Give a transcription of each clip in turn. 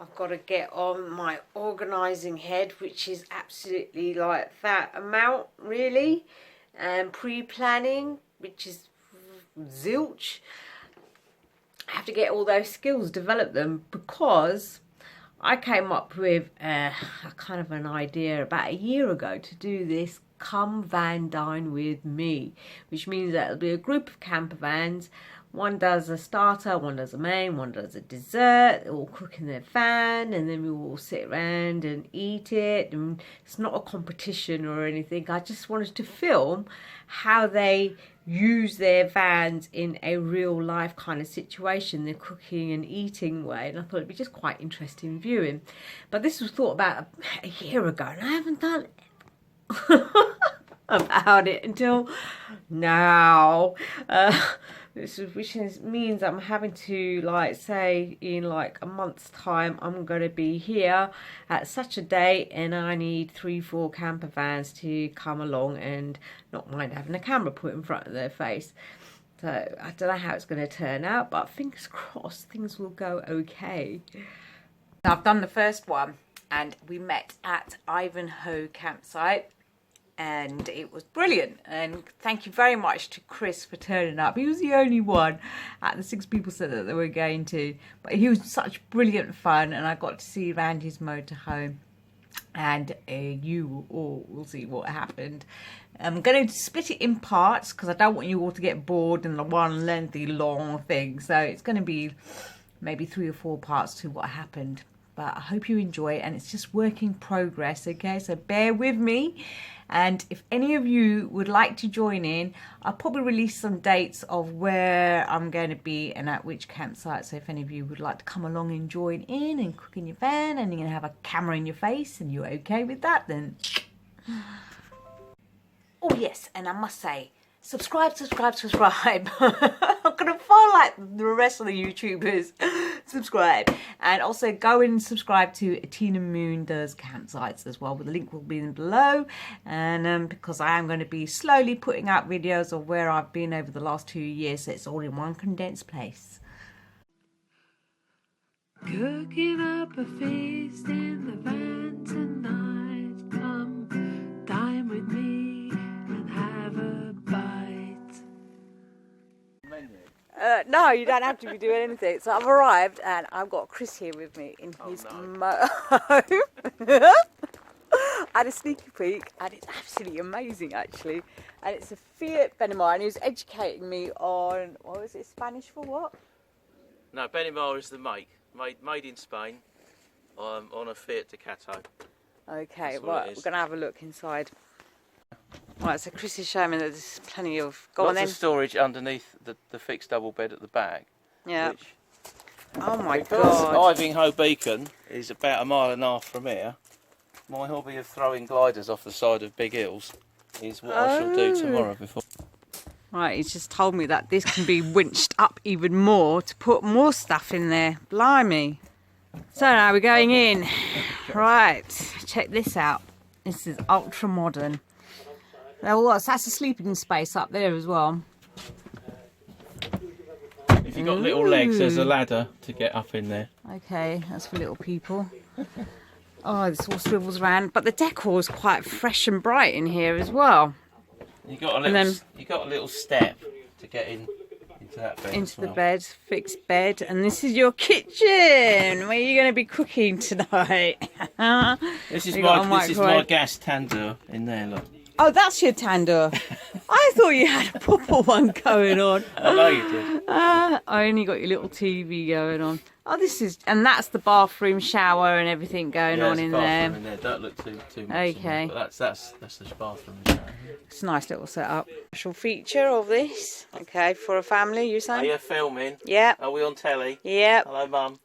I've got to get on my organising head, which is absolutely like that amount, really. And pre-planning, which is zilch. I have to get all those skills, develop them, because I came up with a kind of an idea about a year ago to do this Come Van Dine with me, which means that it'll be a group of camper vans. One does a starter, one does a main, one does a dessert. They all cook in their van, and then we all sit around and eat it. And it's not a competition or anything. I just wanted to film how they use their vans in a real life kind of situation, the cooking and eating way, and I thought it'd be just quite interesting viewing. But this was thought about a year ago, and I haven't done about it until now. Which means I'm having to, like, say in like a month's time I'm going to be here at such a date, and I need 3-4 camper vans to come along and not mind having a camera put in front of their face. So I don't know how it's going to turn out, but fingers crossed things will go okay. I've done the first one, and we met at Ivanghoe campsite. And it was brilliant, and thank you very much to Chris for turning up. He was the only one out of the 6 people said that they were going to, but he was such brilliant fun, and I got to see around his motorhome, and you all will see what happened. I'm going to split it in parts because I don't want you all to get bored in the one lengthy long thing, so it's going to be maybe 3 or 4 parts to what happened. But I hope you enjoy it, and it's just work in progress, okay? So bear with me. And if any of you would like to join in, I'll probably release some dates of where I'm going to be and at which campsite. So if any of you would like to come along and join in and cook in your van, and you're going to have a camera in your face and you're okay with that, then... Oh yes, and I must say, subscribe. I'm going to follow like the rest of the YouTubers. Subscribe. And also go and subscribe to Tina Moon Does Campsites as well. The link will be in below. And because I am going to be slowly putting out videos of where I've been over the last 2 years. So it's all in one condensed place. Cooking up a feast in the van tonight. Come dine with me and have a bite. No, you don't have to be doing anything. So I've arrived, and I've got Chris here with me in his motorhome. I had a sneaky peek, and it's absolutely amazing, actually. And it's a Fiat Benimar, and he was educating me on, what was it, Spanish for what? No, Benimar is the make, made in Spain, on a Fiat Ducato. Okay, right, we're going to have a look inside. Right, so Chris is showing me that there's plenty of... Lots of storage underneath the fixed double bed at the back. Yeah. Which, oh my because God. Ivanghoe Beacon is about 1.5 miles from here, my hobby of throwing gliders off the side of big hills is what I shall do tomorrow before. Right, he's just told me that this can be winched up even more to put more stuff in there. Blimey. So now we're going in. Right, check this out. This is ultra modern. That's a sleeping space up there as well. If you've got little legs, there's a ladder to get up in there. Okay, that's for little people. Oh, this all swivels around. But the decor is quite fresh and bright in here as well. You got a little step to get into that bed. Into the bed, fixed bed, and this is your kitchen. Where are you going to be cooking tonight? This is my gas tandoor in there. Look. Oh, that's your tandoor. I thought you had a proper one going on. I know you did. I only got your little TV going on. Oh, and that's the bathroom, shower, and everything going on in there. In there. Don't look too much. Okay. But that's the bathroom. And shower. It's a nice little setup. Special feature of this. Okay, for a family, you saying? Are you filming? Yeah. Are we on telly? Yeah. Hello, Mum.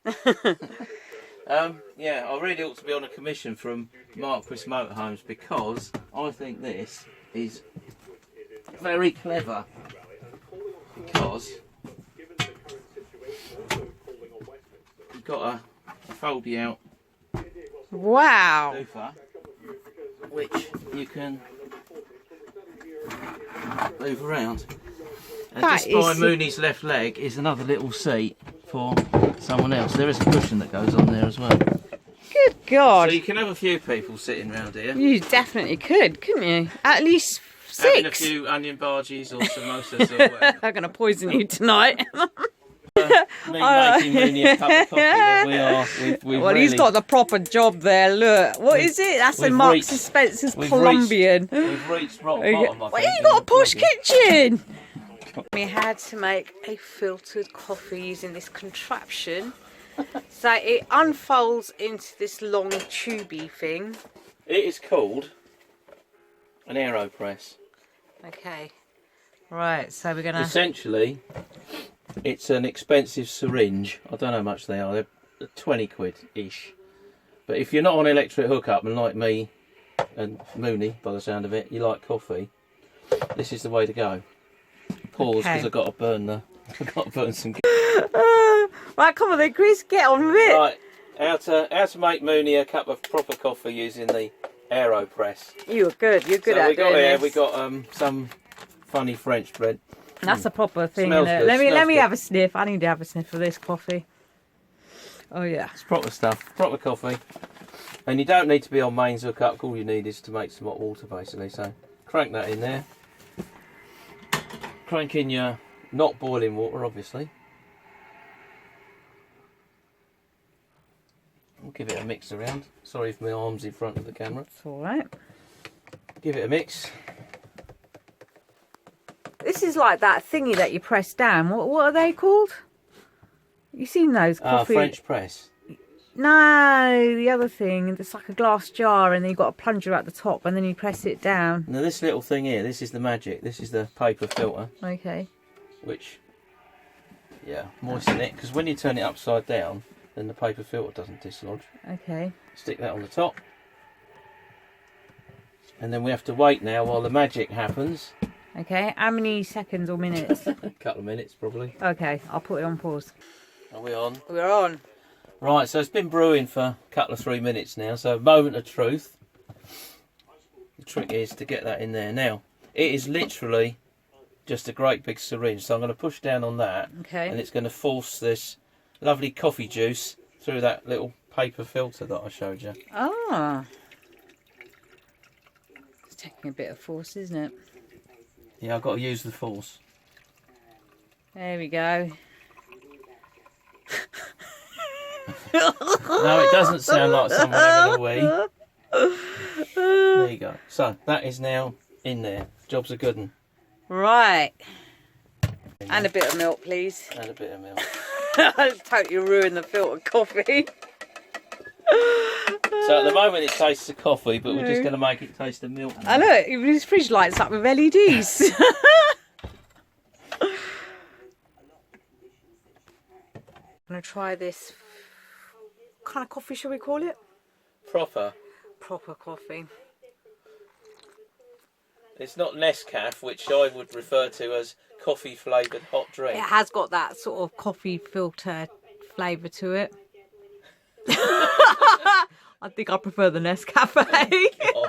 Yeah, I really ought to be on a commission from Marquis Motorhomes because I think this is very clever. Because you've got a foldy out Wow. sofa, which you can move around. And just by Mooney's left leg is another little seat. for someone else. There is a cushion that goes on there as well. Good God. So you can have a few people sitting round here. You definitely could, couldn't you? At least 6. Having a few onion barges or samosas or whatever. I'm going to poison you tonight. Me making Mooney a cup of coffee. There we are. We've Well, really, he's got the proper job there. Look, what is it? That's a we've Marks and reached- Spencer's we've Colombian. We've reached rock bottom. I Well, think, you got a posh in the kitchen. We had to make a filtered coffee using this contraption. So it unfolds into this long tubey thing. It is called an AeroPress. Okay. Right, so we're gonna. Essentially, it's an expensive syringe. I don't know how much they are. They're 20 quid ish. But if you're not on electric hookup and like me and Mooney, by the sound of it, you like coffee, this is the way to go. Pause, because I've got to burn some. Right, come on then, Chris, get on with it. Right, how to make Mooney a cup of proper coffee using the AeroPress. You're good. You're good So at doing this. we got some funny French bread. That's a proper thing, Smells isn't it? good, Let me smells good. have a sniff. I need to have a sniff of this coffee. Oh yeah. It's proper stuff, proper coffee. And you don't need to be on mains hookup. All you need is to make some hot water, basically. So crank that in there. Crank in your not boiling water, obviously. We'll give it a mix around. Sorry if my arm's in front of the camera. It's all right. Give it a mix. This is like that thingy that you press down. What are they called? You seen those coffee? French press. No, the other thing. It's like a glass jar, and then you've got a plunger at the top, and then you press it down. Now this little thing here, this is the magic. This is the paper filter, Okay. which, yeah, moisten it. Because when you turn it upside down, then the paper filter doesn't dislodge. Okay. Stick that on the top. And then we have to wait now while the magic happens. Okay. How many seconds or minutes? A couple of minutes probably. Okay, I'll put it on pause. Are we on? We're on. Right, so it's been brewing for a couple of 3 minutes now, so moment of truth. The trick is to get that in there. Now, it is literally just a great big syringe, so I'm going to push down on that, Okay. and it's going to force this lovely coffee juice through that little paper filter that I showed you. Ah. It's taking a bit of force, isn't it? Yeah, I've got to use the force. There we go. No, it doesn't sound like someone having a wee. There you go. So, that is now in there. Job's a good one. Right. And a bit of milk, please. And a bit of milk. Totally ruined the filtered coffee. So at the moment it tastes of coffee, but we're just going to make it taste of milk. I look, his fridge lights up with LEDs. I'm going to try this. What kind of coffee shall we call it? Proper. Proper coffee. It's not Nescafe, which I would refer to as coffee flavoured hot drink. It has got that sort of coffee filter flavour to it. I think I prefer the Nescafe. Oh.